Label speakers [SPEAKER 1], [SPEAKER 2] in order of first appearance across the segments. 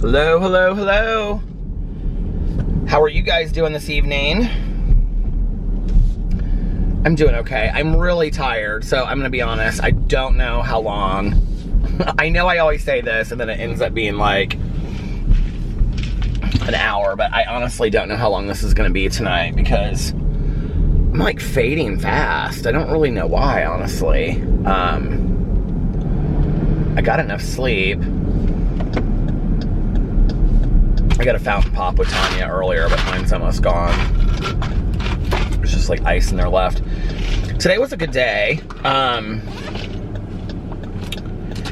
[SPEAKER 1] Hello, hello, hello. How are you guys doing this evening? I'm doing okay. I'm really tired, so I'm gonna be honest. I don't know how long. I know I always say this, and then it ends up being like an hour, but I honestly don't know how long this is gonna be tonight because I'm like fading fast. I don't really know why, honestly. I got enough sleep. I got a fountain pop with Tanya earlier, but mine's almost gone. There's just like ice in there left. Today was a good day.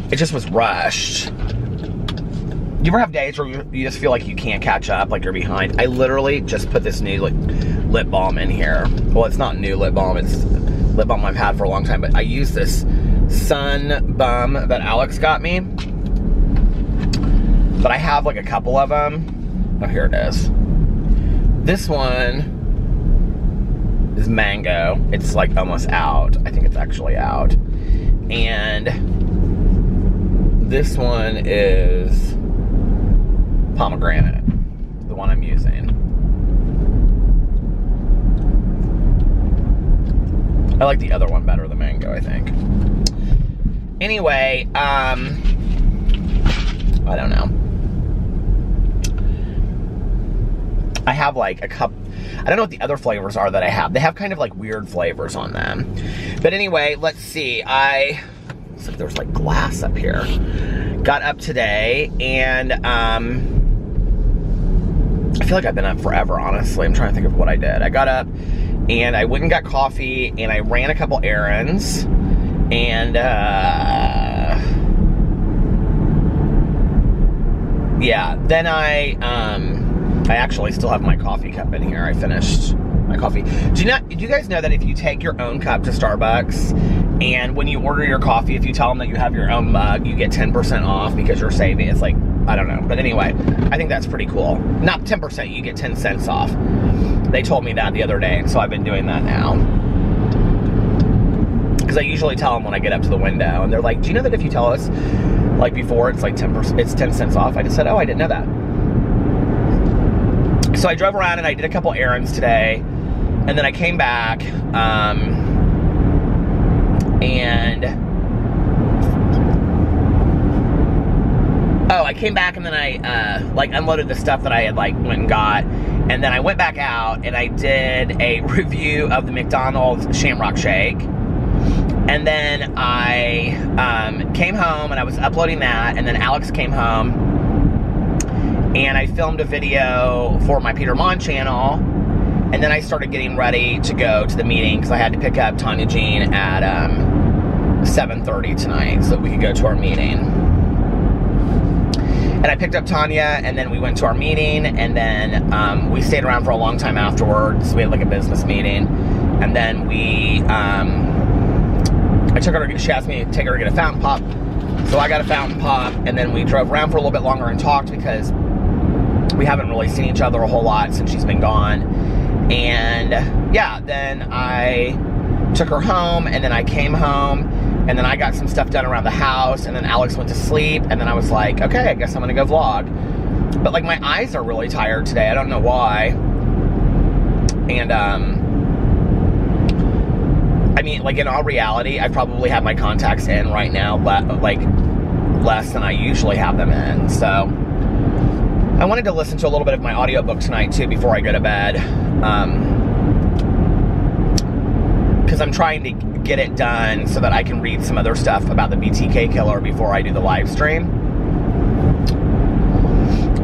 [SPEAKER 1] It just was rushed. You ever have days where you just feel like you can't catch up, like you're behind? I literally just put this new lip balm in here. Well, it's not new lip balm. It's lip balm I've had for a long time, but I use this Sun Bum that Alex got me. But I have like a couple of them. Oh, here it is. This one is mango. It's like almost out. I think it's actually out. And this one is pomegranate, the one I'm using. I like the other one better, the mango, I think. Anyway, I don't know. I have like a cup. I don't know what the other flavors are that I have. They have kind of like weird flavors on them. But anyway, let's see. Looks like there's like glass up here. Got up today and I feel like I've been up forever, honestly. I'm trying to think of what I did. I got up and I went and got coffee and I ran a couple errands and yeah, then I actually still have my coffee cup in here. I finished my coffee. Do you guys know that if you take your own cup to Starbucks and when you order your coffee, if you tell them that you have your own mug, you get 10% off because you're saving? It's like, I don't know. But anyway, I think that's pretty cool. Not 10%, you get 10 cents off. They told me that the other day, and so I've been doing that now. Because I usually tell them when I get up to the window, and they're like, do you know that if you tell us, like before, it's like 10%, it's 10 cents off? I just said, oh, I didn't know that. So I drove around and I did a couple errands today, and then I came back, I came back and then I like unloaded the stuff that I had like went and got, and then I went back out and I did a review of the McDonald's Shamrock Shake, and then I came home and I was uploading that, and then Alex came home and I filmed a video for my Peter Monn channel, and then I started getting ready to go to the meeting because I had to pick up Tanya Jean at 7:30 tonight so that we could go to our meeting. And I picked up Tanya, and then we went to our meeting, and then we stayed around for a long time afterwards. We had like a business meeting, and then she asked me to take her to get a fountain pop, so I got a fountain pop, and then we drove around for a little bit longer and talked because we haven't really seen each other a whole lot since she's been gone. And yeah, then I took her home, and then I came home, and then I got some stuff done around the house, and then Alex went to sleep, and then I was like, okay, I guess I'm gonna go vlog. But like my eyes are really tired today. I don't know why. And I mean, like in all reality, I probably have my contacts in right now, but like less than I usually have them in. So I wanted to listen to a little bit of my audiobook tonight too before I go to bed. Because I'm trying to get it done so that I can read some other stuff about the BTK killer before I do the live stream.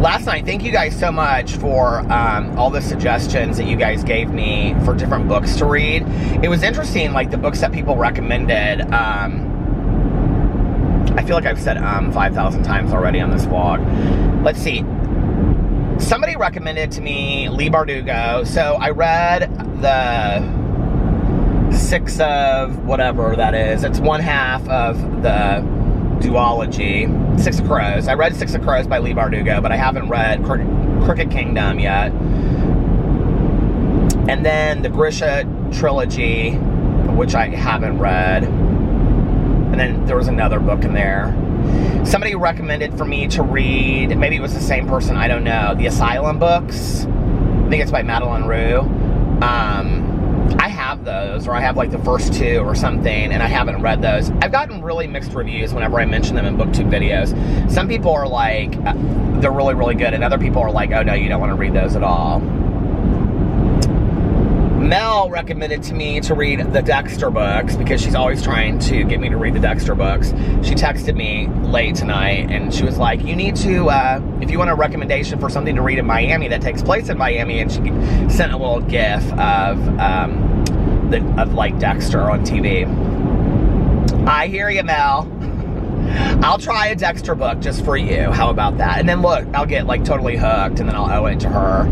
[SPEAKER 1] Last night, thank you guys so much for all the suggestions that you guys gave me for different books to read. It was interesting, like the books that people recommended. I feel like I've said 5,000 times already on this vlog. Let's see. Somebody recommended to me Leigh Bardugo. So I read the 6 of whatever that is. It's one half of the duology, 6 of Crows. I read 6 of Crows by Leigh Bardugo, but I haven't read Crooked Kingdom yet. And then the Grisha trilogy, which I haven't read. And then there was another book in there. Somebody recommended for me to read, maybe it was the same person, I don't know, the Asylum books. I think it's by Madeline Rue. I have those, or I have like the first 2 or something, and I haven't read those. I've gotten really mixed reviews whenever I mention them in BookTube videos. Some people are like, they're really, really good, and other people are like, oh no, you don't want to read those at all. Mel recommended to me to read the Dexter books because she's always trying to get me to read the Dexter books. She texted me late tonight and she was like, you need to, if you want a recommendation for something to read in Miami that takes place in Miami, and she sent a little gif of like Dexter on TV. I hear you, Mel. I'll try a Dexter book just for you. How about that? And then look, I'll get like totally hooked and then I'll owe it to her.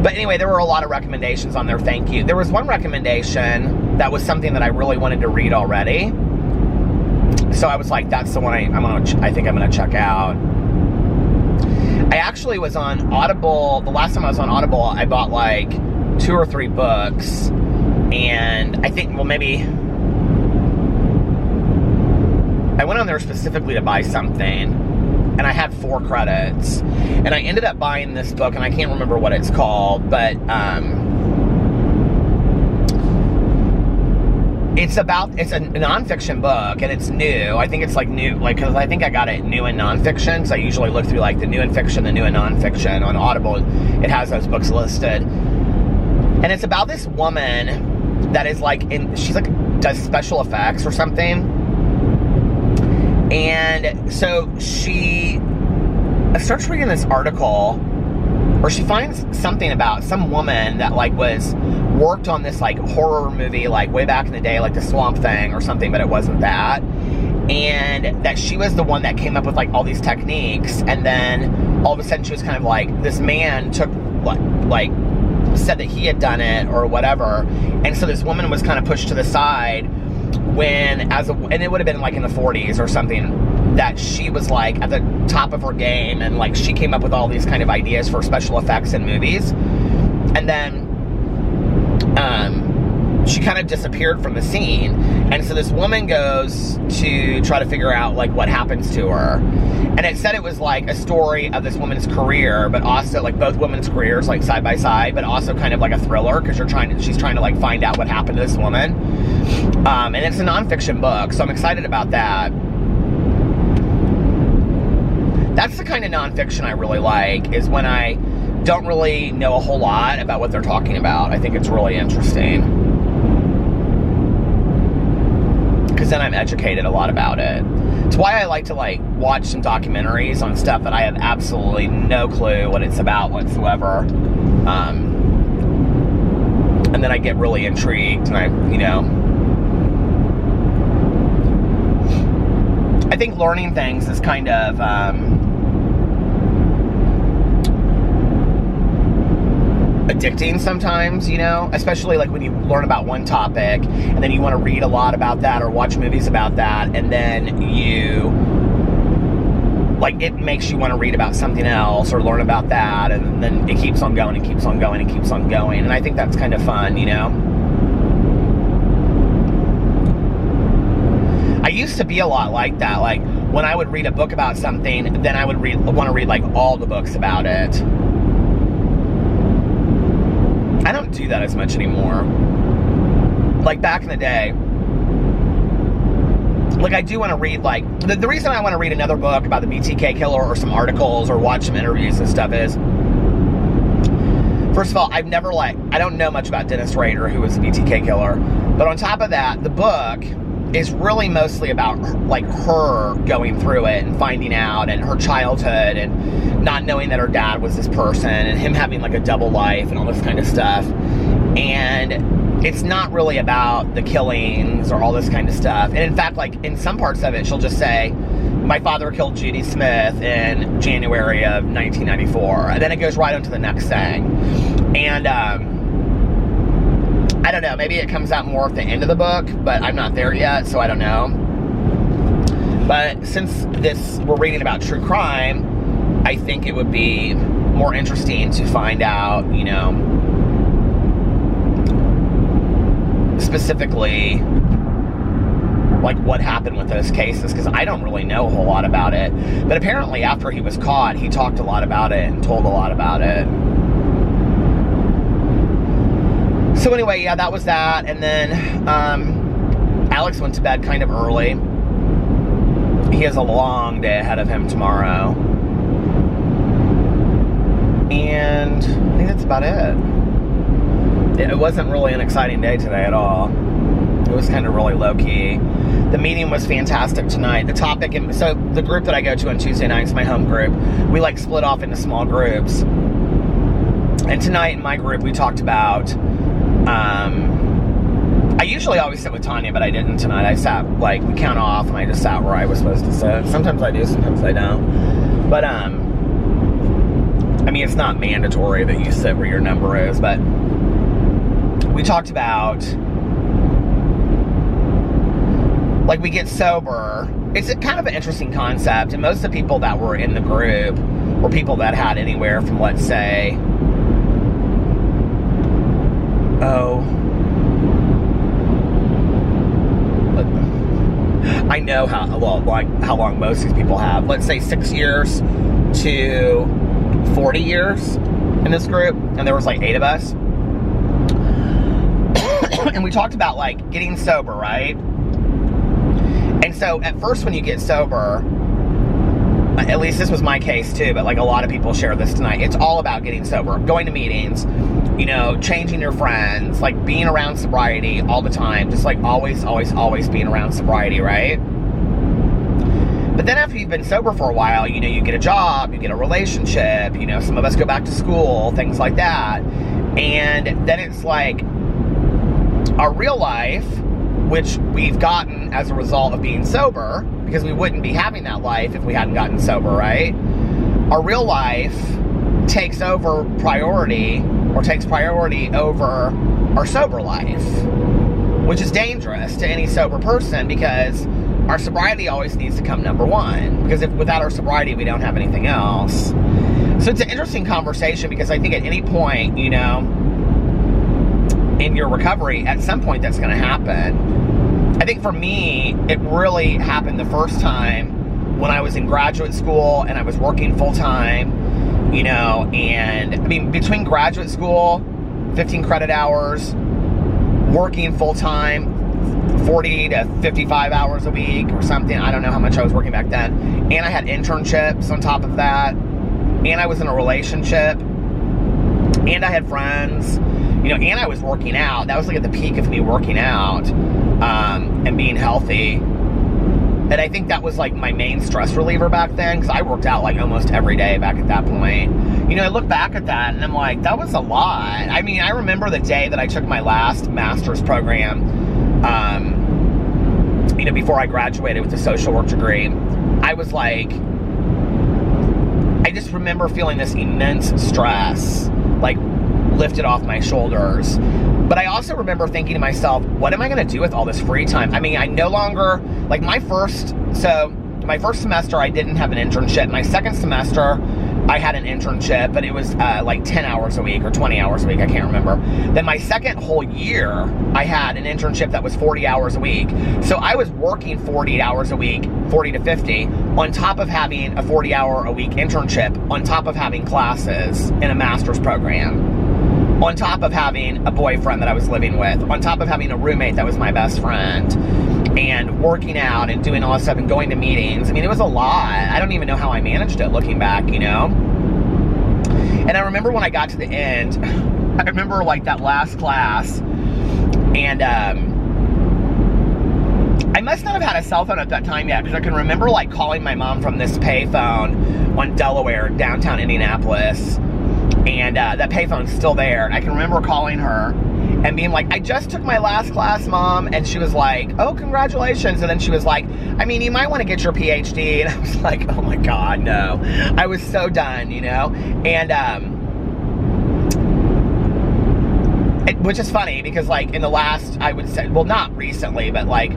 [SPEAKER 1] But anyway, there were a lot of recommendations on there, thank you. There was one recommendation that was something that I really wanted to read already. So I was like, that's the one I think I'm gonna check out. I actually was on Audible, the last time I was on Audible, I bought like 2 or 3 books. And I think, well, maybe, I went on there specifically to buy something. And I had 4 credits, and I ended up buying this book, and I can't remember what it's called, but it's a nonfiction book, and it's new. I think it's like new, like, because I think I got it new and nonfiction, so I usually look through like the new and fiction, the new and nonfiction on Audible. It has those books listed, and it's about this woman that is like she's like does special effects or something. And so she starts reading this article, or she finds something about some woman that like worked on this like horror movie like way back in the day, like the Swamp Thing or something, but it wasn't that. And that she was the one that came up with like all these techniques, and then all of a sudden she was kind of like, this man took like said that he had done it or whatever, and so this woman was kind of pushed to the side and it would have been like in the 40s or something, that she was like at the top of her game, and like she came up with all these kind of ideas for special effects in movies, and then she kind of disappeared from the scene. And so this woman goes to try to figure out like what happens to her, and it said it was like a story of this woman's career, but also like both women's careers like side by side, but also kind of like a thriller, because she's trying to like find out what happened to this woman. And it's a nonfiction book, so I'm excited about that. That's the kind of nonfiction I really like, is when I don't really know a whole lot about what they're talking about. I think it's really interesting, because then I'm educated a lot about it. It's why I like to like watch some documentaries on stuff that I have absolutely no clue what it's about whatsoever. And then I get really intrigued, and I think learning things is kind of addicting sometimes, especially like when you learn about one topic and then you want to read a lot about that or watch movies about that, and then it makes you want to read about something else or learn about that, and then it keeps on going and keeps on going and keeps on going, and I think that's kind of fun, I used to be a lot like that. Like when I would read a book about something, then I would want to read like all the books about it. I don't do that as much anymore. Like back in the day, like I do want to read like, the reason I want to read another book about the BTK killer or some articles or watch some interviews and stuff is, first of all, I don't know much about Dennis Rader, who was the BTK killer, but on top of that, the book is really mostly about like her going through it and finding out, and her childhood, and not knowing that her dad was this person, and him having like a double life and all this kind of stuff. And it's not really about the killings or all this kind of stuff. And in fact, like in some parts of it, she'll just say, my father killed Judy Smith in January of 1994. And then it goes right on to the next thing. And I don't know, maybe it comes out more at the end of the book, but I'm not there yet, so I don't know. But since we're reading about true crime, I think it would be more interesting to find out, specifically like what happened with those cases, because I don't really know a whole lot about it. But apparently after he was caught, he talked a lot about it and told a lot about it. So anyway, yeah, that was that. And then Alex went to bed kind of early. He has a long day ahead of him tomorrow. And I think that's about it. It wasn't really an exciting day today at all. It was kind of really low-key. The meeting was fantastic tonight. The topic, so the group that I go to on Tuesday nights, my home group, we like split off into small groups. And tonight in my group, we talked about, I usually always sit with Tanya, but I didn't tonight. I sat, like, we count off, and I just sat where I was supposed to sit. Sometimes I do, sometimes I don't. But, I mean, it's not mandatory that you sit where your number is, but we talked about, like, we get sober. It's kind of an interesting concept, and most of the people that were in the group were people that had anywhere from, let's say, I know how long most of these people have. Let's say 6 years to 40 years in this group, and there was like 8 of us. And we talked about like getting sober, right? And so at first when you get sober, at least this was my case too, but like a lot of people share this tonight, it's all about getting sober, going to meetings, you know, changing your friends, like being around sobriety all the time, just like always being around sobriety, right? But then after you've been sober for a while, you know, you get a job, you get a relationship, you know, some of us go back to school, things like that. And then it's like our real life, which we've gotten as a result of being sober, because we wouldn't be having that life if we hadn't gotten sober, right? Our real life takes over priority, or takes priority over our sober life, which is dangerous to any sober person, because our sobriety always needs to come number one, because without our sobriety, we don't have anything else. So it's an interesting conversation, because I think at any point, you know, in your recovery, at some point that's going to happen. I think for me, it really happened the first time when I was in graduate school and I was working full-time, you know, and I mean, between graduate school, 15 credit hours, working full-time, 40 to 55 hours a week or something. I don't know how much I was working back then. And I had internships on top of that. And I was in a relationship. And I had friends. You know, and I was working out. That was like at the peak of me working out and being healthy. And I think that was like my main stress reliever back then, because I worked out like almost every day back at that point. You know, I look back at that and I'm like, that was a lot. I mean, I remember the day that I took my last master's program, you know, before I graduated with a social work degree. I was like, I just remember feeling this immense stress, like, lifted off my shoulders. But I also remember thinking to myself, what am I going to do with all this free time? I mean, I no longer, like my first semester, I didn't have an internship. My second semester, I had an internship, but it was like 10 hours a week or 20 hours a week. I can't remember. Then my second whole year, I had an internship that was 40 hours a week. So I was working 40 hours a week, 40 to 50, on top of having a 40-hour-a-week internship, on top of having classes in a master's program, on top of having a boyfriend that I was living with, on top of having a roommate that was my best friend, and working out and doing all this stuff and going to meetings. I mean, it was a lot. I don't even know how I managed it looking back, you know? And I remember when I got to the end, I remember like that last class, and I must not have had a cell phone at that time yet, because I can remember like calling my mom from this payphone on Delaware, downtown Indianapolis. And that payphone's still there. And I can remember calling her and being like, I just took my last class, Mom. And she was like, oh, congratulations. And then she was like, I mean, you might want to get your PhD. And I was like, oh my God, no. I was so done, you know? And, which is funny, because like in the last, I would say, well, not recently, but like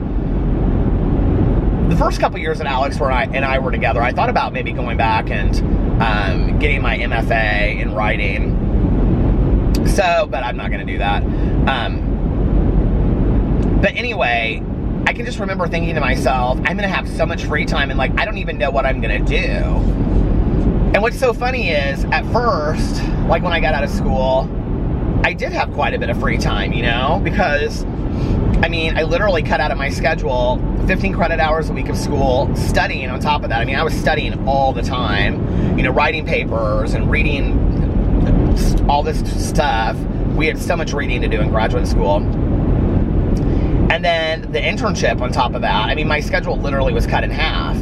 [SPEAKER 1] the first couple years that Alex and I were together, I thought about maybe going back and getting my MFA in writing. So, but I'm not going to do that. But anyway, I can just remember thinking to myself, I'm gonna have so much free time and like, I don't even know what I'm gonna do. And what's so funny is, at first, like when I got out of school, I did have quite a bit of free time, you know, because, I mean, I literally cut out of my schedule 15 credit hours a week of school, studying on top of that. I mean, I was studying all the time, you know, writing papers and reading all this stuff. We had so much reading to do in graduate school. And then the internship on top of that. I mean, my schedule literally was cut in half.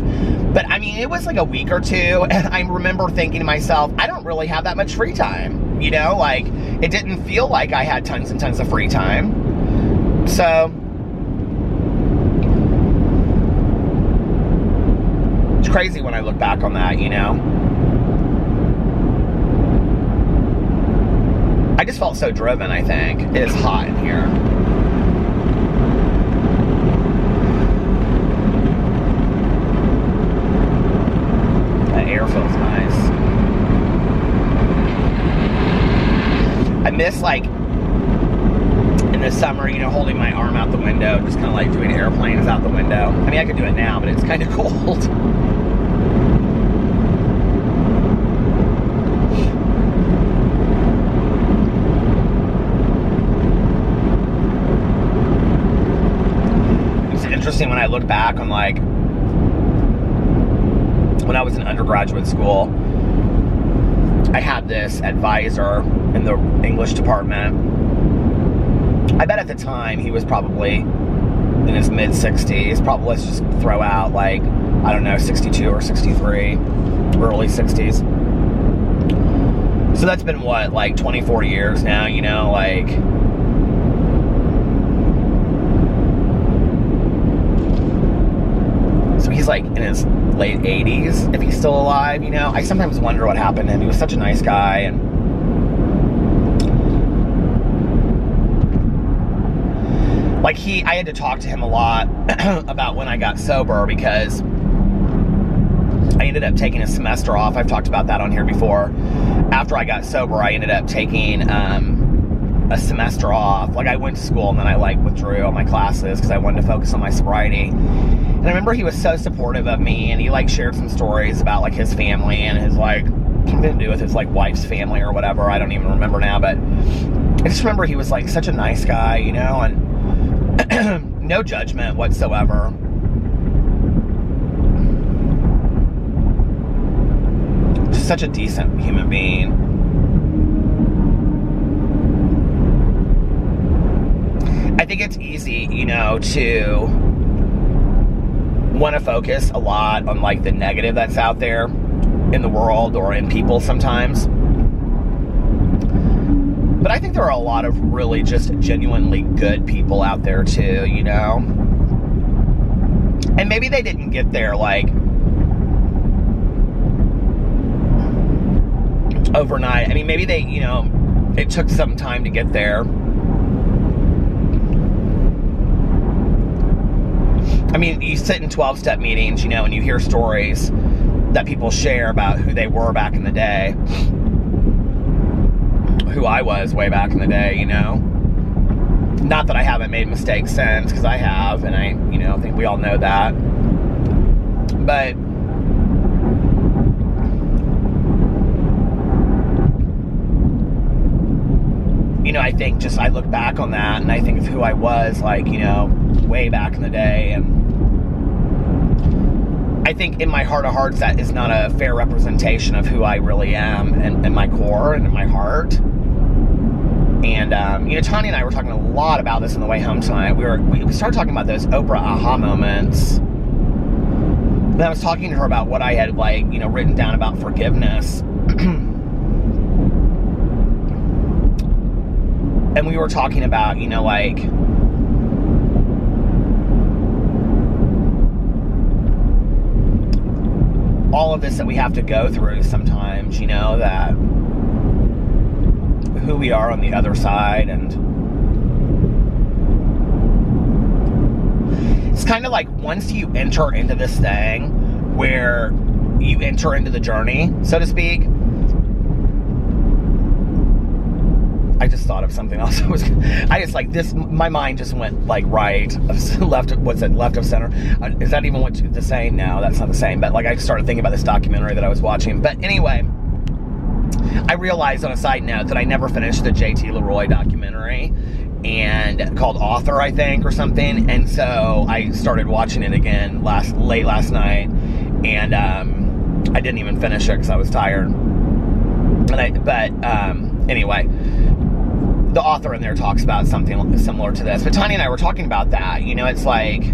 [SPEAKER 1] But, I mean, it was like a week or two, and I remember thinking to myself, I don't really have that much free time, you know? Like, it didn't feel like I had tons and tons of free time. So, it's crazy when I look back on that, you know? I just felt so driven, I think. It is hot in here. Air feels nice. I miss, like, in the summer, you know, holding my arm out the window, just kind of like doing airplanes out the window. I mean, I could do it now, but it's kind of cold. It's interesting when I look back on, like, when I was in undergraduate school, I had this advisor in the English department. I bet at the time he was probably in his mid-60s. Probably, let's just throw out, like, I don't know, 62 or 63, early 60s. So that's been, what, like 24 years now, you know, like... So he's like in his late 80s, if he's still alive, you know. I sometimes wonder what happened to him. He was such a nice guy, and like I had to talk to him a lot about when I got sober, because I ended up taking a semester off. I've talked about that on here before. After I got sober, I ended up taking a semester off. Like, I went to school and then I like withdrew all my classes because I wanted to focus on my sobriety. And I remember he was so supportive of me, and he like shared some stories about like his family and his like something to do with his like wife's family or whatever. I don't even remember now, but I just remember he was like such a nice guy, you know, and no judgment whatsoever. Just such a decent human being. I think it's easy, you know, to want to focus a lot on like the negative that's out there in the world or in people sometimes. But I think there are a lot of really just genuinely good people out there too, you know? And maybe they didn't get there like overnight. I mean, maybe they, you know, it took some time to get there. I mean, you sit in 12-step meetings, you know, and you hear stories that people share about who they were back in the day. Who I was way back in the day, you know. Not that I haven't made mistakes since, because I have, and I, you know, think we all know that. But you know, I think just I look back on that and I think of who I was, like, you know, way back in the day, and I think in my heart of hearts that is not a fair representation of who I really am and my core and in my heart. And you know, Tanya and I were talking a lot about this on the way home tonight. We started talking about those Oprah aha moments. And I was talking to her about what I had, like, you know, written down about forgiveness. And we were talking about, you know, like, all of this that we have to go through sometimes, you know, that who we are on the other side. And it's kind of like once you enter into this thing where you enter into the journey, so to speak, I just thought of something else. My mind just went like right, left, what's it, left of center? Is that even what the same? No, that's not the same. But like I started thinking about this documentary that I was watching. But anyway, I realized on a side note that I never finished the J.T. Leroy documentary, and called Author, I think, or something. And so I started watching it again late last night, and I didn't even finish it because I was tired. Anyway, the author in there talks about something similar to this. But Tanya and I were talking about that. You know, it's like,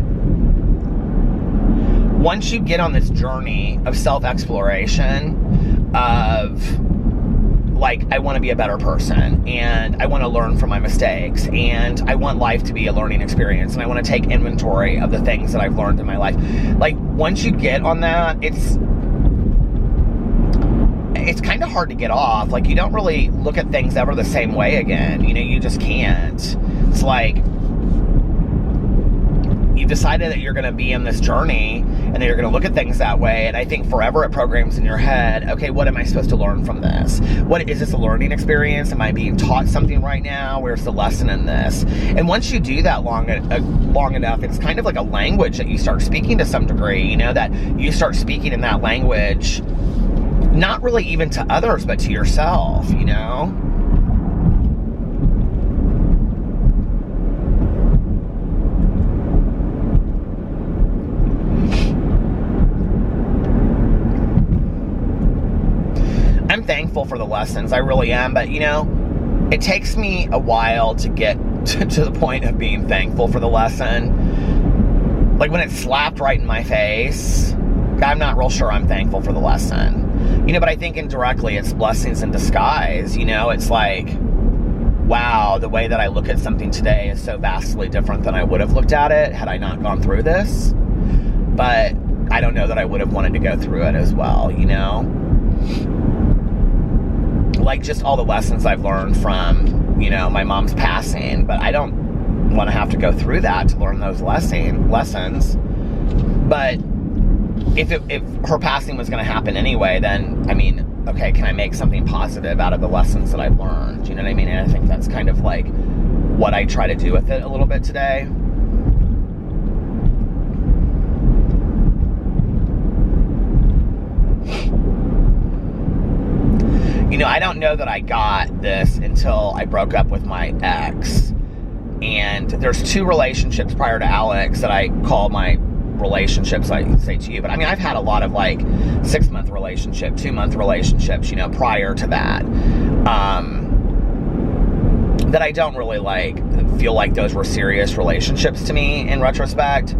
[SPEAKER 1] once you get on this journey of self-exploration, of like, I want to be a better person, and I want to learn from my mistakes, and I want life to be a learning experience, and I want to take inventory of the things that I've learned in my life. Like, once you get on that, it's kind of hard to get off. Like, you don't really look at things ever the same way again. You know, you just can't. It's like, you've decided that you're going to be in this journey, and that you're going to look at things that way, and I think forever it programs in your head, okay, what am I supposed to learn from this? What is this, a learning experience? Am I being taught something right now? Where's the lesson in this? And once you do that long enough, it's kind of like a language that you start speaking to some degree, you know, that you start speaking in that language, not really even to others, but to yourself, you know? I'm thankful for the lessons, I really am, but you know, it takes me a while to get to the point of being thankful for the lesson. Like, when it slapped right in my face, I'm not real sure I'm thankful for the lesson. You know, but I think indirectly it's blessings in disguise. You know, it's like, wow, the way that I look at something today is so vastly different than I would have looked at it had I not gone through this. But I don't know that I would have wanted to go through it as well, you know? Like, just all the lessons I've learned from, you know, my mom's passing, but I don't want to have to go through that to learn those lessons. But if her passing was going to happen anyway, then, I mean, okay, can I make something positive out of the lessons that I've learned? You know what I mean? And I think that's kind of like what I try to do with it a little bit today. You know, I don't know that I got this until I broke up with my ex. And there's 2 relationships prior to Alex that I call my relationships, I say to you. But I mean, I've had a lot of like 6-month relationship, 2-month relationships, you know, prior to that. That I don't really feel like those were serious relationships to me in retrospect.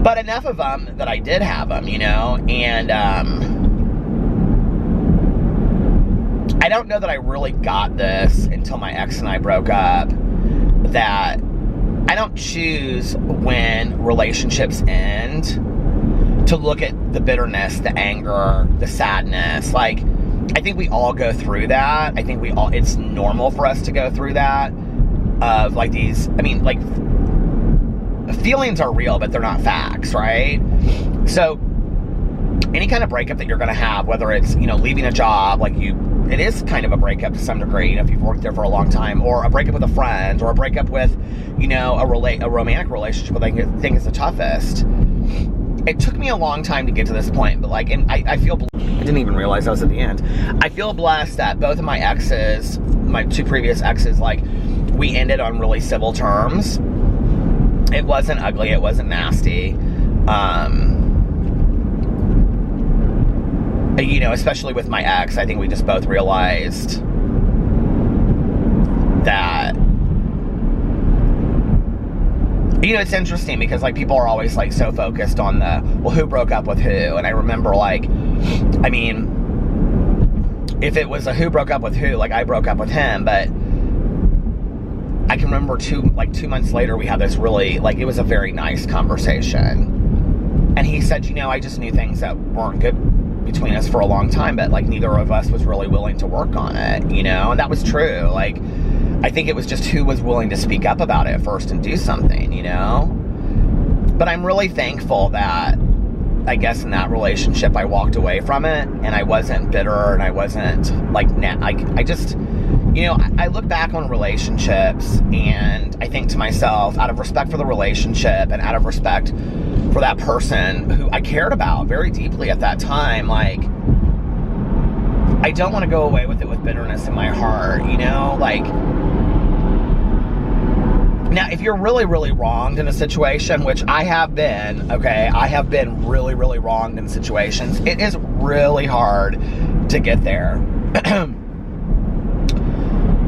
[SPEAKER 1] But enough of them that I did have them, you know, and I don't know that I really got this until my ex and I broke up, that I don't choose when relationships end to look at the bitterness, the anger, the sadness. Like, I think we all go through that. I think it's normal for us to go through that. Of like these, I mean, like, feelings are real, but they're not facts, right? So, any kind of breakup that you're going to have, whether it's, you know, leaving a job, it is kind of a breakup to some degree, you know, if you've worked there for a long time, or a breakup with a friend, or a breakup with, you know, a romantic relationship, I think is the toughest. It took me a long time to get to this point, but like, and I feel, I didn't even realize I was at the end. I feel blessed that both of my exes, my 2 previous exes, like, we ended on really civil terms. It wasn't ugly, it wasn't nasty. You know, especially with my ex, I think we just both realized that, you know, it's interesting because, like, people are always, like, so focused on the, well, who broke up with who? And I remember, like, I mean, if it was a who broke up with who, like, I broke up with him, but I can remember 2 months later, we had this really, like, it was a very nice conversation. And he said, you know, I just knew things that weren't good between us for a long time, but like neither of us was really willing to work on it, you know? And that was true. Like, I think it was just who was willing to speak up about it first and do something, you know? But I'm really thankful that, I guess, in that relationship I walked away from it, and I wasn't bitter, and I wasn't like, I just you know, I look back on relationships and I think to myself, out of respect for the relationship and out of respect for that person who I cared about very deeply at that time, like, I don't want to go away with it with bitterness in my heart, you know? Like, now, if you're really, really wronged in a situation, which I have been, okay, I have been really, really wronged in situations, it is really hard to get there.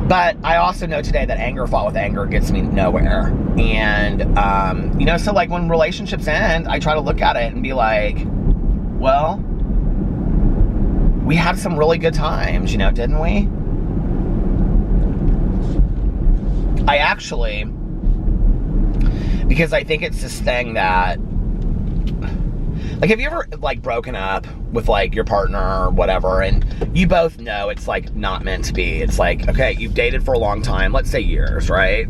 [SPEAKER 1] But I also know today that anger fought with anger gets me nowhere. And, you know, so like when relationships end, I try to look at it and be like, well, we had some really good times, you know, didn't we? I actually, because I think it's this thing that, like, have you ever, like, broken up with, like, your partner or whatever, and you both know it's, like, not meant to be? It's like, okay, you've dated for a long time, let's say years, right?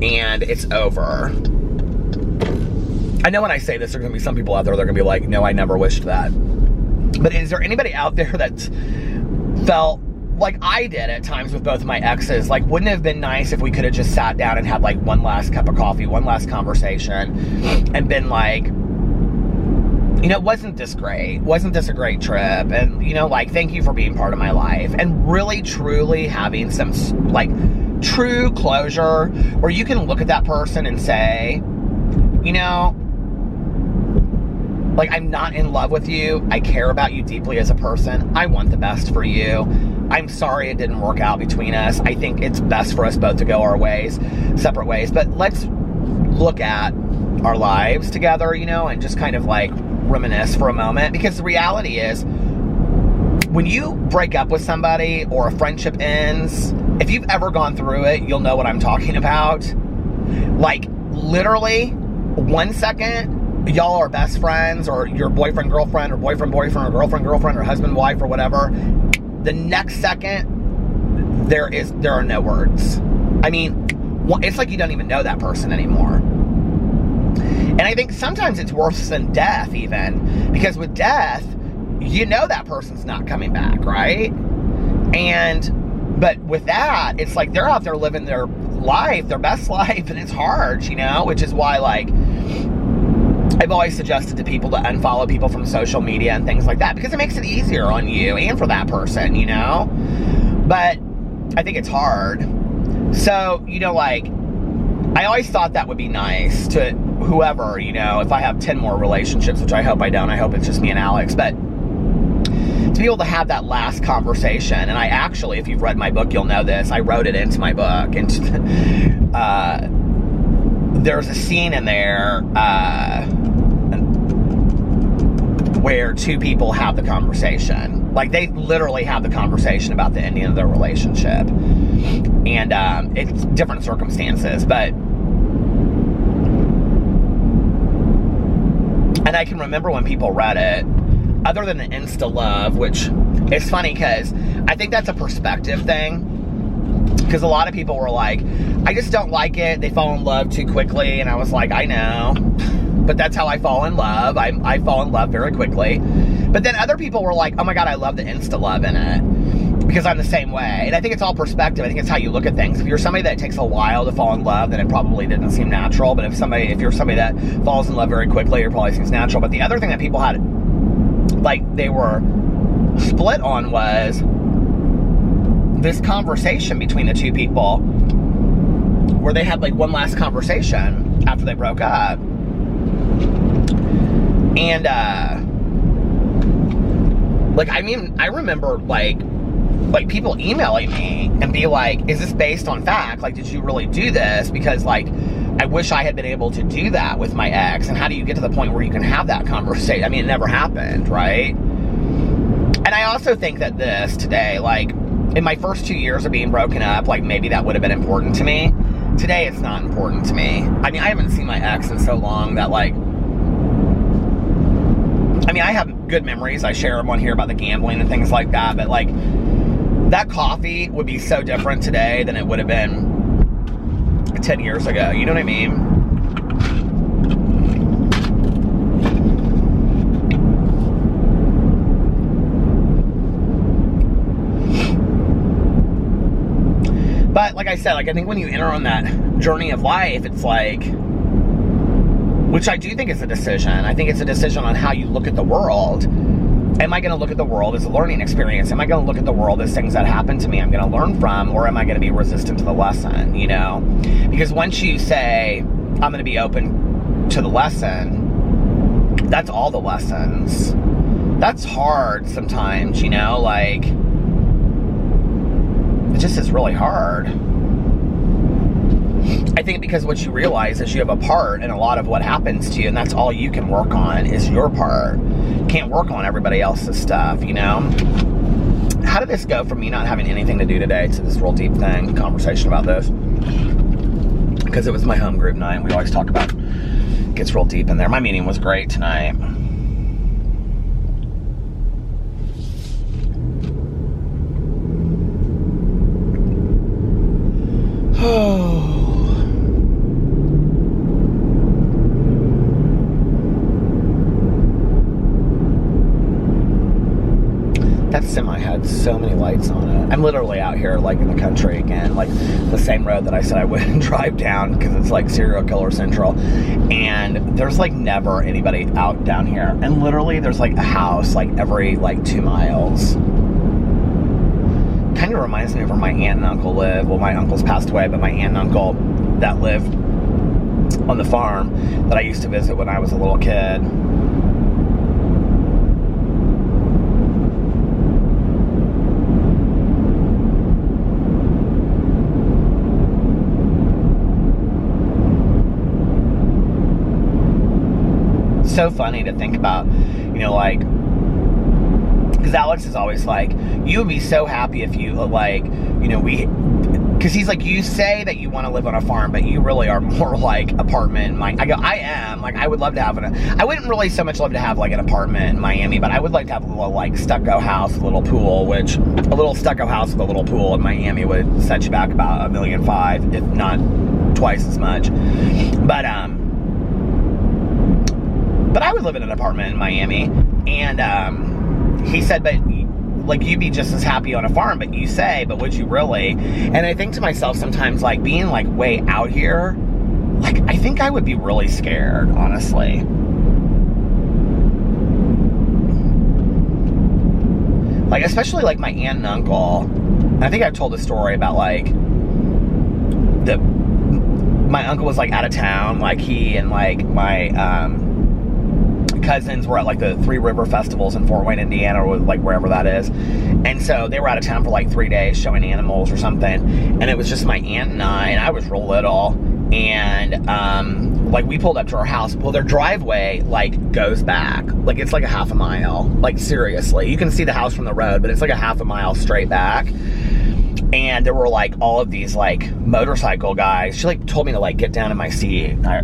[SPEAKER 1] And it's over. I know when I say this, there are going to be some people out there that are going to be like, no, I never wished that. But is there anybody out there that's felt like I did at times with both of my exes? Like, wouldn't it have been nice if we could have just sat down and had, like, one last cup of coffee, one last conversation, and been like, you know, wasn't this great? Wasn't this a great trip? And, you know, like, thank you for being part of my life. And really, truly having some, like, true closure where you can look at that person and say, you know, like, I'm not in love with you. I care about you deeply as a person. I want the best for you. I'm sorry it didn't work out between us. I think it's best for us both to go our ways, separate ways. But let's look at our lives together, you know, and just kind of, like, reminisce for a moment. Because the reality is, when you break up with somebody or a friendship ends, if you've ever gone through it, you'll know what I'm talking about. Like, literally, 1 second, y'all are best friends, or you're boyfriend, girlfriend, or boyfriend, boyfriend, or girlfriend, girlfriend, or husband, wife, or whatever. The next second, there are no words. I mean, it's like you don't even know that person anymore. And I think sometimes it's worse than death, even, because with death, you know that person's not coming back, right? But with that, it's like they're out there living their life, their best life, and it's hard, you know, which is why, like, I've always suggested to people to unfollow people from social media and things like that, because it makes it easier on you and for that person, you know? But I think it's hard. So, you know, like, I always thought that would be nice to whoever, you know, if I have 10 more relationships, which I hope I don't. I hope it's just me and Alex. But to be able to have that last conversation, and I actually, if you've read my book, you'll know this, I wrote it into my book. And there's a scene in there where two people have the conversation. Like, they literally have the conversation about the ending of their relationship. And it's different circumstances, but... And I can remember when people read it, other than the Insta love, which is funny because I think that's a perspective thing. Because a lot of people were like, I just don't like it. They fall in love too quickly. And I was like, I know. But that's how I fall in love. I fall in love very quickly. But then other people were like, oh my God, I love the Insta love in it. Because I'm the same way. And I think it's all perspective. I think it's how you look at things. If you're somebody that takes a while to fall in love, then it probably didn't seem natural. But if you're somebody that falls in love very quickly, it probably seems natural. But the other thing that people had, like, they were split on was this conversation between the two people where they had, like, one last conversation after they broke up. And, like, I mean, I remember, like people emailing me and be like, is this based on fact? Like, did you really do this? Because, like, I wish I had been able to do that with my ex. And how do you get to the point where you can have that conversation? I mean, it never happened, right? And I also think that this today, like, in my first 2 years of being broken up, like, maybe that would have been important to me. Today, it's not important to me. I mean, I haven't seen my ex in so long that, like, I mean, I have good memories. I share them on here about the gambling and things like that. But, like, that coffee would be so different today than it would have been 10 years ago. You know what I mean? But like I said, like I think when you enter on that journey of life, it's like, which I do think is a decision. I think it's a decision on how you look at the world. Am I going to look at the world as a learning experience? Am I going to look at the world as things that happen to me I'm going to learn from? Or am I going to be resistant to the lesson, you know? Because once you say, I'm going to be open to the lesson, that's all the lessons. That's hard sometimes, you know? Like, it just is really hard. I think because what you realize is you have a part in a lot of what happens to you, and that's all you can work on is your part. You can't work on everybody else's stuff, you know? How did this go from me not having anything to do today to this real deep thing, conversation about this? Because it was my home group night, and we always talk about, it gets real deep in there. My meeting was great tonight. Oh. That semi had so many lights on it. I'm literally out here, like, in the country again, like the same road that I said I wouldn't drive down because it's like serial killer central. And there's like never anybody out down here. And literally there's like a house like every like 2 miles. Kind of reminds me of where my aunt and uncle live. Well, my uncle's passed away, but my aunt and uncle that lived on the farm that I used to visit when I was a little kid. So funny to think about, you know, like, because Alex is always like, you would be so happy if you, like, you know, because he's like, you say that you want to live on a farm, but you really are more like apartment. I go, I am, like, I would love to have I wouldn't really so much love to have, like, an apartment in Miami, but I would like to have a little, like, stucco house, a little pool, which, a little stucco house with a little pool in Miami would set you back about $1.5 million, if not twice as much. But I would live in an apartment in Miami, and he said, but, like, you'd be just as happy on a farm, but you say, but would you really? And I think to myself sometimes, like, being, like, way out here, like, I think I would be really scared, honestly. Like, especially, like, my aunt and uncle. I think I've told a story about, like, my uncle was, like, out of town, like, he and, like, my, cousins were at like the Three River Festivals in Fort Wayne, Indiana, or like wherever that is. And so they were out of town for like 3 days showing animals or something. And it was just my aunt and I was real little. And like we pulled up to our house. Well, their driveway like goes back. Like it's like a half a mile. Like seriously. You can see the house from the road, but it's like a half a mile straight back. And there were like all of these like motorcycle guys. She like told me to like get down in my seat. I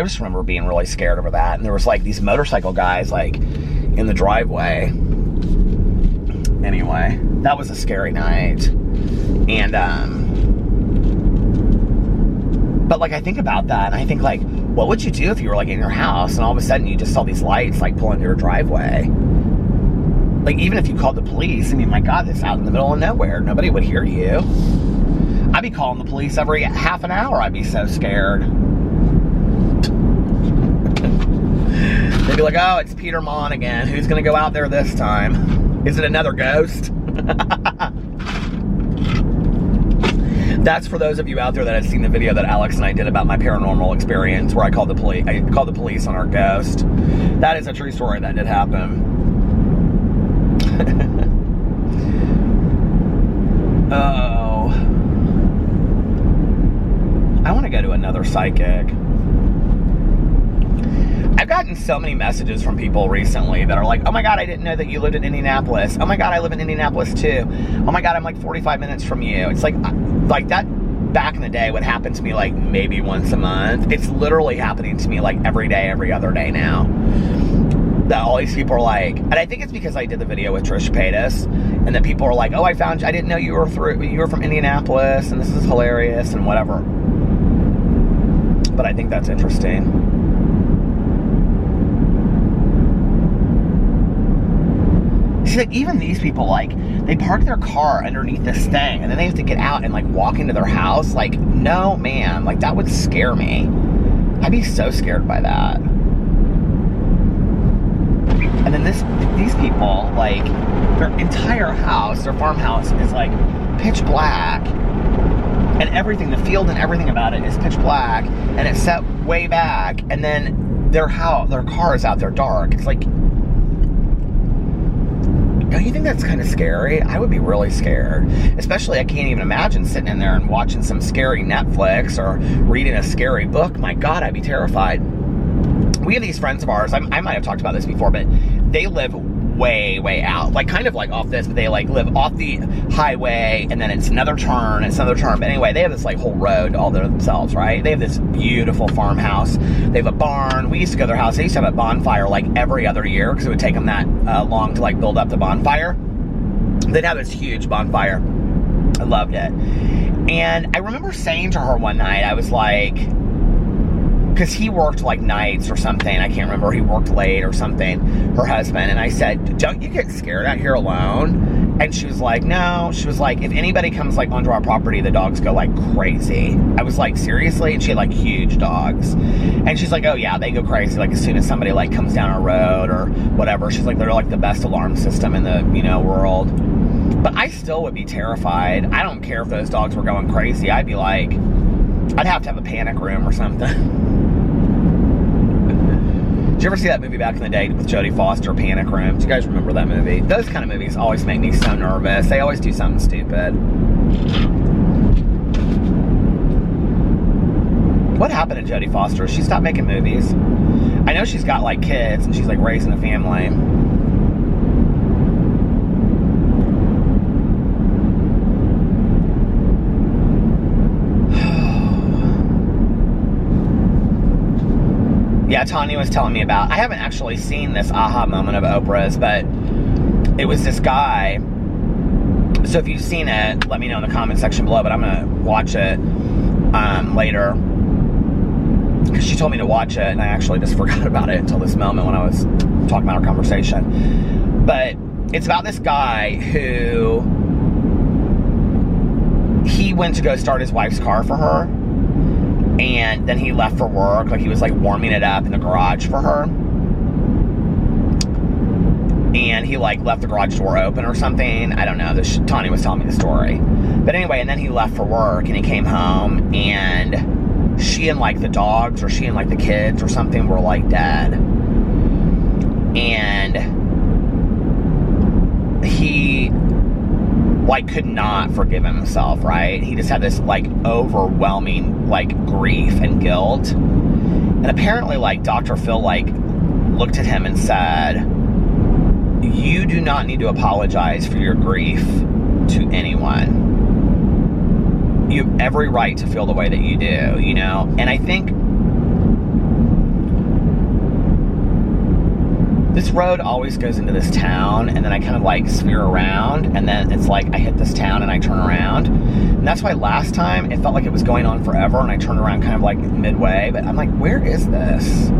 [SPEAKER 1] just remember being really scared over that. And there was like these motorcycle guys like in the driveway. Anyway, that was a scary night. And but like I think about that and I think like, what would you do if you were like in your house and all of a sudden you just saw these lights like pull into your driveway? Like, even if you called the police, I mean, my God, it's out in the middle of nowhere. Nobody would hear you. I'd be calling the police every half an hour. I'd be so scared. They'd be like, oh, it's Peter Monn again. Who's going to go out there this time? Is it another ghost? That's for those of you out there that have seen the video that Alex and I did about my paranormal experience where I called the police on our ghost. That is a true story. That did happen. Oh, I want to go to another psychic. I've gotten so many messages from people recently that are like, oh my God, I didn't know that you lived in Indianapolis. Oh my God, I live in Indianapolis too. Oh my God, I'm like 45 minutes from you. It's like that back in the day would happen to me like maybe once a month. It's literally happening to me like every day, every other day now. That all these people are like, and I think it's because I did the video with Trish Paytas, and that people are like, oh, I didn't know you were from Indianapolis, and this is hilarious, and whatever. But I think that's interesting. she's like, even these people, like, they park their car underneath this thing, and then they have to get out and, like, walk into their house. Like, no, man. Like, that would scare me. I'd be so scared by that. And then these people, like, their entire house, their farmhouse is, like, pitch black. And everything, the field and everything about it is pitch black. And it's set way back. And then their car is out there dark. It's like, don't you think that's kind of scary? I would be really scared. Especially, I can't even imagine sitting in there and watching some scary Netflix or reading a scary book. My God, I'd be terrified. We have these friends of ours, I might have talked about this before, but they live way out. Like, kind of like off this, but they, like, live off the highway, and then it's another turn, But anyway, they have this, like, whole road all to themselves, right? They have this beautiful farmhouse. They have a barn. We used to go to their house. They used to have a bonfire, like, every other year, because it would take them that long to, like, build up the bonfire. They'd have this huge bonfire. I loved it. And I remember saying to her one night, I was like, because he worked, like, nights or something. I can't remember. He worked late or something, her husband. And I said, don't you get scared out here alone? And she was like, no. She was like, if anybody comes, like, onto our property, the dogs go, like, crazy. I was like, seriously? And she had, like, huge dogs. And she's like, oh, yeah, they go crazy, like, as soon as somebody, like, comes down our road or whatever. She's like, they're, like, the best alarm system in the, world. But I still would be terrified. I don't care if those dogs were going crazy. I'd be like, I'd have to have a panic room or something. Did you ever see that movie back in the day with Jodie Foster, Panic Room? Do you guys remember that movie? Those kind of movies always make me so nervous. They always do something stupid. What happened to Jodie Foster? She stopped making movies. I know she's got, like, kids, and she's, like, raising a family. Yeah, Tanya was telling me about, I haven't actually seen this aha moment of Oprah's, but it was this guy. So if you've seen it, let me know in the comment section below, but I'm going to watch it later. Because she told me to watch it, and I actually just forgot about it until this moment when I was talking about our conversation. But it's about this guy who, he went to go start his wife's car for her. And then he left for work, like he was, like, warming it up in the garage for her. And he, like, left the garage door open or something. I don't know. Tanya was telling me the story. But anyway, and then he left for work, and he came home, and she and, like, the dogs, or she and, like, the kids or something were, like, dead. And he, like, could not forgive himself, right? He just had this, like, overwhelming, like, grief and guilt. And apparently, like, Dr. Phil, like, looked at him and said, you do not need to apologize for your grief to anyone. You have every right to feel the way that you do, And I think this road always goes into this town, and then I kind of, like, sphere around, and then it's like I hit this town and I turn around. And that's why last time it felt like it was going on forever, and I turned around kind of, like, midway, but I'm like, where is this?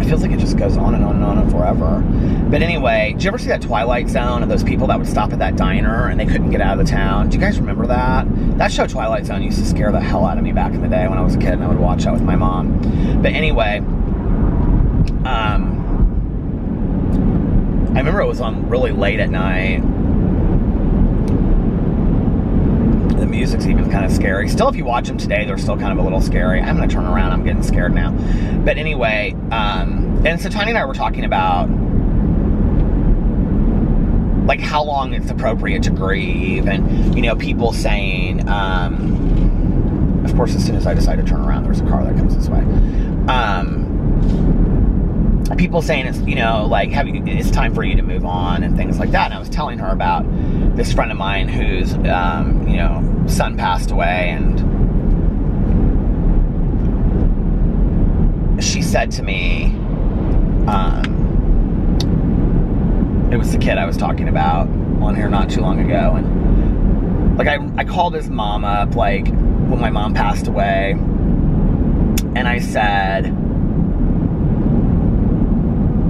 [SPEAKER 1] It feels like it just goes on and on and on and forever. But anyway, did you ever see that Twilight Zone of those people that would stop at that diner and they couldn't get out of the town? Do you guys remember that? That show, Twilight Zone, used to scare the hell out of me back in the day when I was a kid, and I would watch that with my mom. But anyway, I remember it was on really late at night. The music's even kind of scary. Still, if you watch them today, they're still kind of a little scary. I'm going to turn around. I'm getting scared now. But anyway, and so Tanya and I were talking about, like, how long it's appropriate to grieve, and, people saying, of course, as soon as I decide to turn around, there's a car that comes this way. People saying it's, like, it's time for you to move on and things like that. And I was telling her about this friend of mine whose, son passed away, and she said to me, it was the kid I was talking about on here not too long ago, and, like, I called his mom up, like, when my mom passed away, and I said,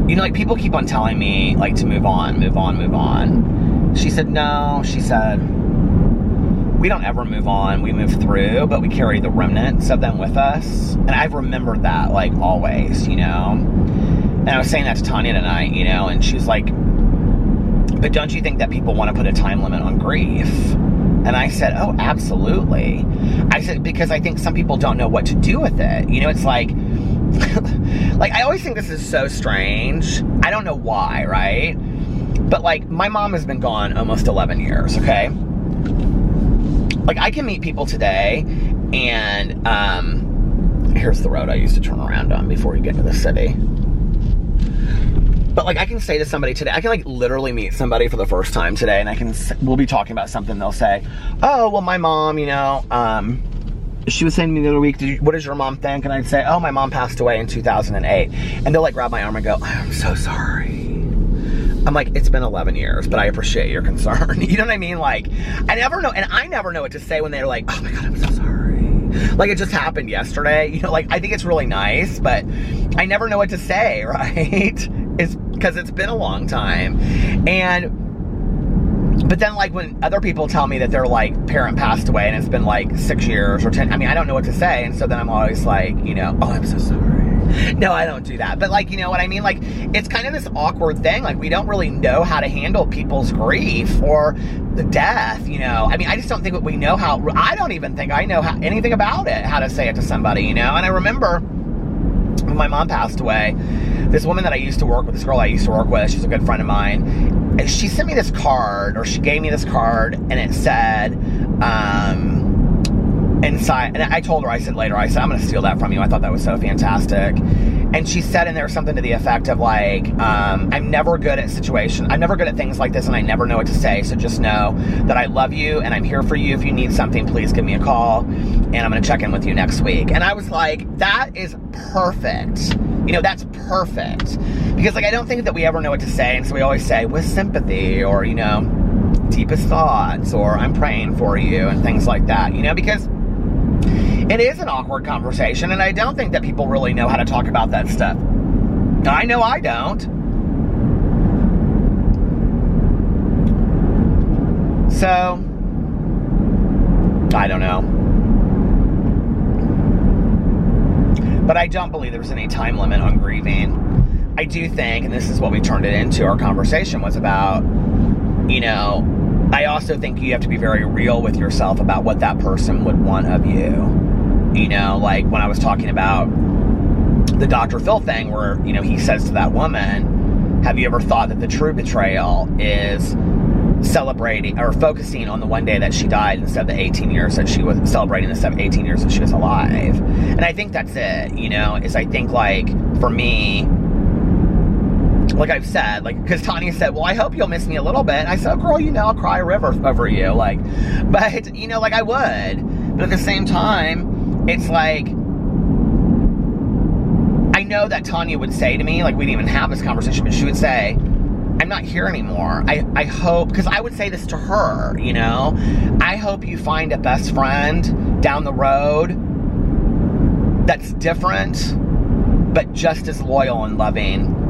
[SPEAKER 1] you know, like, people keep on telling me, like, to move on, move on, move on. She said, no, she said, we don't ever move on. We move through, but we carry the remnants of them with us. And I've remembered that, like, always, you know. And I was saying that to Tanya tonight, you know, and she's like, but don't you think that people want to put a time limit on grief? And I said, oh, absolutely. I said, because I think some people don't know what to do with it. You know, it's like, like, I always think this is so strange. I don't know why, right? But, like, my mom has been gone almost 11 years, okay? Like, I can meet people today, and, here's the road I used to turn around on before you get to the city. But, like, I can say to somebody today, I can, like, literally meet somebody for the first time today, and we'll be talking about something, they'll say, oh, well, my mom, you know, she was saying to me the other week, what does your mom think? And I'd say, oh, my mom passed away in 2008. And they'll, like, grab my arm and go, I'm so sorry. I'm like, it's been 11 years, but I appreciate your concern. You know what I mean? Like, I never know, and I never know what to say when they're like, oh my God, I'm so sorry. Like, it just happened yesterday. You know, like, I think it's really nice, but I never know what to say, right? It's because it's been a long time. But then, like, when other people tell me that their, like, parent passed away and it's been, like, 6 years or 10, I mean, I don't know what to say. And so then I'm always like, you know, oh, I'm so sorry. No, I don't do that. But, like, you know what I mean? Like, it's kind of this awkward thing. Like, we don't really know how to handle people's grief or the death, you know. I mean, I just don't think that we know how, I don't even think I know anything about it, how to say it to somebody, you know. And I remember when my mom passed away, this woman that I used to work with, this girl I used to work with, she's a good friend of mine, and she sent me this card, or she gave me this card, and it said, inside, and I told her, I said, I'm going to steal that from you. I thought that was so fantastic. And she said in there something to the effect of, like, I'm never good at things like this, and I never know what to say, so just know that I love you, and I'm here for you. If you need something, please give me a call, and I'm going to check in with you next week. And I was like, that is perfect. You know, that's perfect. Because, like, I don't think that we ever know what to say, and so we always say, with sympathy, or, you know, deepest thoughts, or I'm praying for you, and things like that, you know, because it is an awkward conversation, and I don't think that people really know how to talk about that stuff. I know I don't. So, I don't know. But I don't believe there's any time limit on grieving. I do think, and this is what we turned it into, our conversation was about, you know, I also think you have to be very real with yourself about what that person would want of you. You know, like when I was talking about the Dr. Phil thing where, you know, he says to that woman, have you ever thought that the true betrayal is celebrating or focusing on the one day that she died instead of the 18 years that she was celebrating, instead of 18 years that she was alive? And I think that's it, you know, is I think, like, for me, like I've said, like, because Tanya said, well, I hope you'll miss me a little bit. And I said, oh, girl, you know, I'll cry a river over you. Like, but, you know, like I would. But at the same time, it's like, I know that Tanya would say to me, like, we didn't even have this conversation, but she would say, I'm not here anymore. I hope, because I would say this to her, you know, I hope you find a best friend down the road that's different, but just as loyal and loving,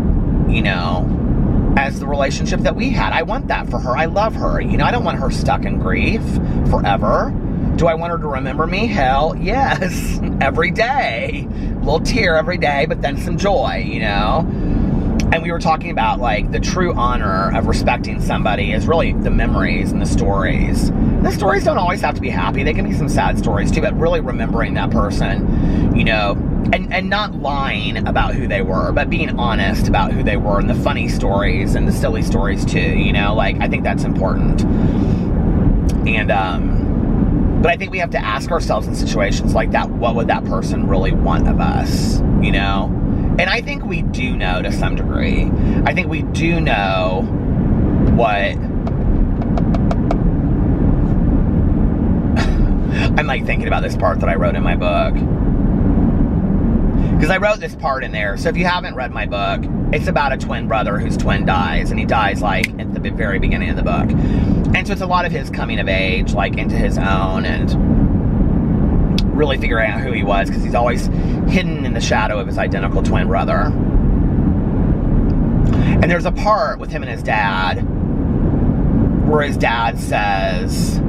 [SPEAKER 1] you know, as the relationship that we had. I want that for her. I love her. You know, I don't want her stuck in grief forever. Do I want her to remember me? Hell, yes. Every day. A little tear every day, but then some joy, you know? And we were talking about, like, the true honor of respecting somebody is really the memories and the stories. And the stories don't always have to be happy. They can be some sad stories, too, but really remembering that person, you know, and not lying about who they were, but being honest about who they were, and the funny stories and the silly stories, too, you know? Like, I think that's important. And, but I think we have to ask ourselves in situations like that, what would that person really want of us, you know? And I think we do know to some degree. I think we do know what... I'm, like, thinking about this part that I wrote in my book. Because I wrote this part in there. So if you haven't read my book, it's about a twin brother whose twin dies. And he dies, like, at the very beginning of the book. And so it's a lot of his coming of age, like, into his own, and really figuring out who he was, because he's always hidden in the shadow of his identical twin brother. And there's a part with him and his dad where his dad says,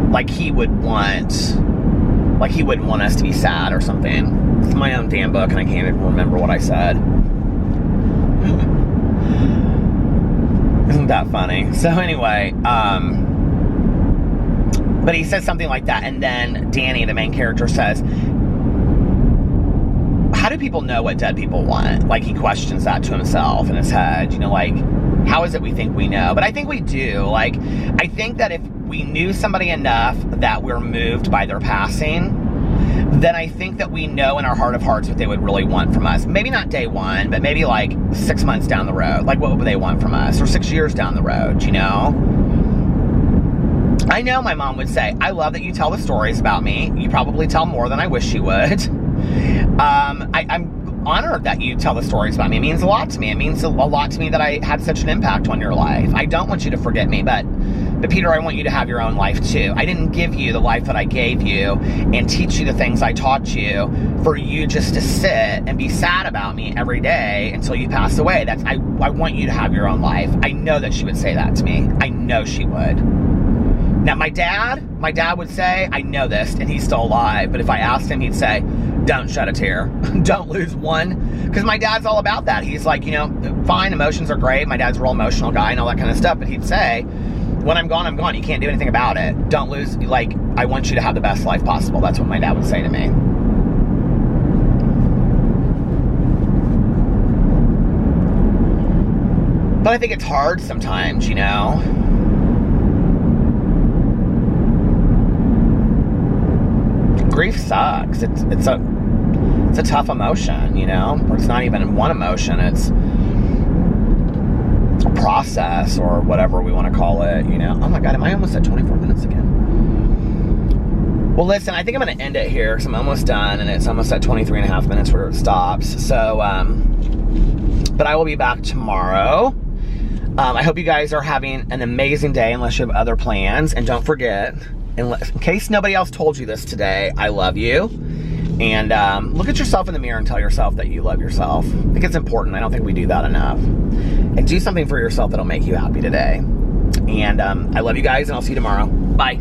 [SPEAKER 1] like, he wouldn't want us to be sad or something. It's my own damn book and I can't even remember what I said. Isn't that funny? So anyway, but he says something like that, and then Danny, the main character, says, how do people know what dead people want? Like, he questions that to himself in his head, you know, like, how is it we think we know? But I think we do. Like, I think that if we knew somebody enough that we're moved by their passing, then I think that we know in our heart of hearts what they would really want from us. Maybe not day one, but maybe like 6 months down the road. Like, what would they want from us? Or 6 years down the road, you know? I know my mom would say, I love that you tell the stories about me. You probably tell more than I wish you would. I'm honored that you tell the stories about me. It means a lot to me. It means a lot to me that I had such an impact on your life. I don't want you to forget me, but Peter, I want you to have your own life too. I didn't give you the life that I gave you and teach you the things I taught you for you just to sit and be sad about me every day until you pass away. I want you to have your own life. I know that she would say that to me. I know she would. Now, my dad would say, I know this, and he's still alive, but if I asked him, he'd say, don't shed a tear. Don't lose one. Because my dad's all about that. He's like, you know, fine, emotions are great. My dad's a real emotional guy and all that kind of stuff, but he'd say, when I'm gone, I'm gone. You can't do anything about it. Don't lose, like, I want you to have the best life possible. That's what my dad would say to me. But I think it's hard sometimes, you know? Grief sucks. It's a tough emotion, you know? Or it's not even one emotion. It's a process or whatever we want to call it, you know? Oh my God, am I almost at 24 minutes again? Well, listen, I think I'm going to end it here because I'm almost done and it's almost at 23 and a half minutes where it stops. So, but I will be back tomorrow. I hope you guys are having an amazing day unless you have other plans. And don't forget, in case nobody else told you this today, I love you. And look at yourself in the mirror and tell yourself that you love yourself. I think it's important. I don't think we do that enough. And do something for yourself that'll make you happy today. And I love you guys, and I'll see you tomorrow. Bye.